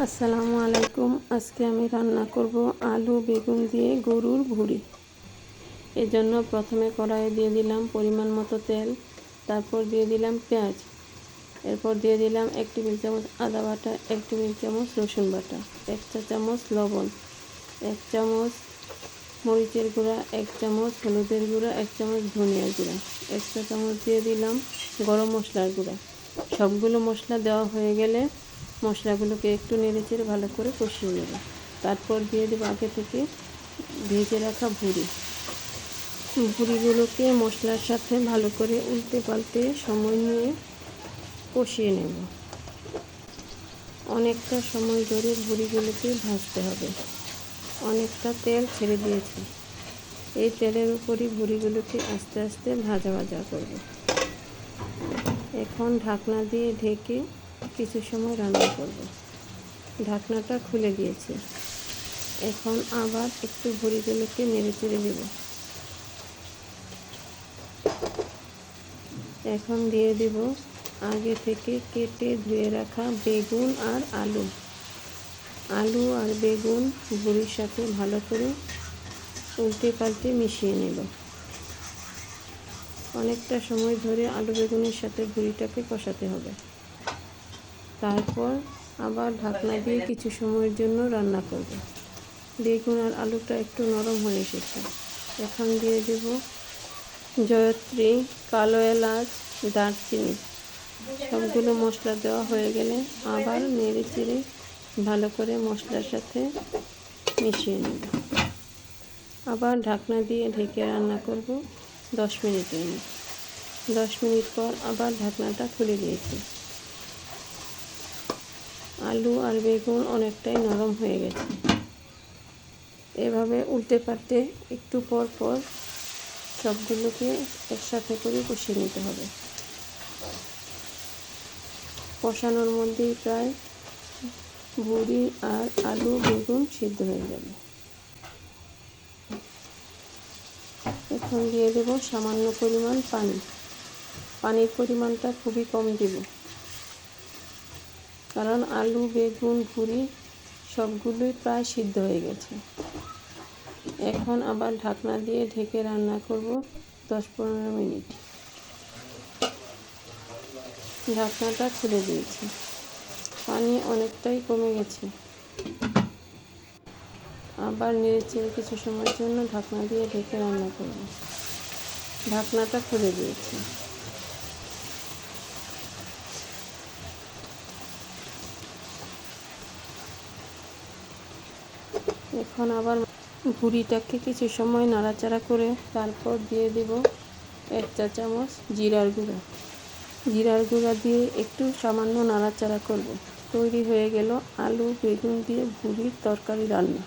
আসসালামু আলাইকুম। আজকে আমি রান্না করব আলু বেগুন দিয়ে গরুর ভুঁড়ি। এজন্য প্রথমে কড়াইয়ে দিয়ে দিলাম পরিমাণ মতো তেল, তারপর দিয়ে দিলাম পেঁয়াজ, এরপর দিয়ে দিলাম 1 টেবিল চামচ আদা বাটা, 1 টেবিল চামচ রসুন বাটা, 1 চা চামচ লবণ, 1 চামচ মরিচের গুঁড়া, 1 চামচ হলুদের গুঁড়া, 1 চামচ ধনিয়ার গুঁড়া, 1 চা চামচ দিয়ে দিলাম গরম মশলার গুঁড়া। সবগুলো মশলা দেওয়া হয়ে গেলে মশলাগুলোকে একটু নেড়েচেড়ে ভালো করে কষিয়ে নেব। তারপর দিয়ে দেব আগে থেকে ভেজে রাখা ভুঁড়িগুলোকে মশলার সাথে ভালো করে উল্টে পাল্টে সময় নিয়ে কষিয়ে নেব। অনেকটা সময় ধরে ভুঁড়িগুলোকে ভাজতে হবে। অনেকটা তেল ছেড়ে দিয়েছে। এই তেলের উপরই ভুঁড়িগুলোকে আস্তে আস্তে ভাজা ভাজা করব। এখন ঢাকনা দিয়ে ঢেকে কিছু সময় রান্না করব। ঢাকনাটা খুলে দিয়েছি। এখন আবার একটু ভুঁড়িগুলোকে নেড়ে চেড়ে দেব। এখন দিয়ে দেব আগে থেকে কেটে ধুয়ে রাখা বেগুন আর আলু। আলু আর বেগুন ভুঁড়ির সাথে ভালো করে উল্টে পাল্টে মিশিয়ে নেব। অনেকটা সময় ধরে আলু বেগুনের সাথে ভুঁড়িটাকে কষাতে হবে। তারপর আবার ঢাকনা দিয়ে কিছু সময়ের জন্য রান্না করব। বেগুন আর আলুটা একটু নরম হয়ে এসেছে। এখন দিয়ে দেব জয়ত্রী, কালো এলাচ, দারচিনি। সবগুলো মশলা দেওয়া হয়ে গেলে আবার নেড়ে চেড়ে ভালো করে মশলার সাথে মিশিয়ে নেব। আবার ঢাকনা দিয়ে ঢেকে রান্না করব 10 মিনিটের মতো। 10 মিনিট পর আবার ঢাকনাটা খুলে দিয়েছি। আলু আর বেগুন অনেকটাই নরম হয়ে গেছে। এভাবে উল্টে পাল্টে একটু পর পর সবগুলোকে একসাথে করে কষিয়ে নিতে হবে। কষানোর মধ্যেই প্রায় ভুঁড়ি আর আলু বেগুন সিদ্ধ হয়ে যাবে। এখন দিয়ে দেব সামান্য পরিমাণ পানি। পানির পরিমাণটা খুবই কম দেব, কারণ আলু বেগুন ভুঁড়ি সবগুলোই প্রায় সিদ্ধ হয়ে গেছে। এখন আবার ঢাকনা দিয়ে ঢেকে রান্না করব 10-15 মিনিট। ঢাকনাটা খুলে দিয়েছি। পানি অনেকটাই কমে গেছে। আবার নেড়েচেড়ে কিছু সময়ের জন্য ঢাকনা দিয়ে ঢেকে রান্না করব। ঢাকনাটা খুলে দিয়েছি। এখন আবার ভুঁড়িটাকে কিছু সময় নাড়াচাড়া করে তারপর দিয়ে দেব 1 চা চামচ জিরার গুঁড়া। জিরার গুঁড়া দিয়ে একটু সামান্য নাড়াচাড়া করব। তৈরি হয়ে গেল আলু বেগুন দিয়ে ভুঁড়ির তরকারি রান্না।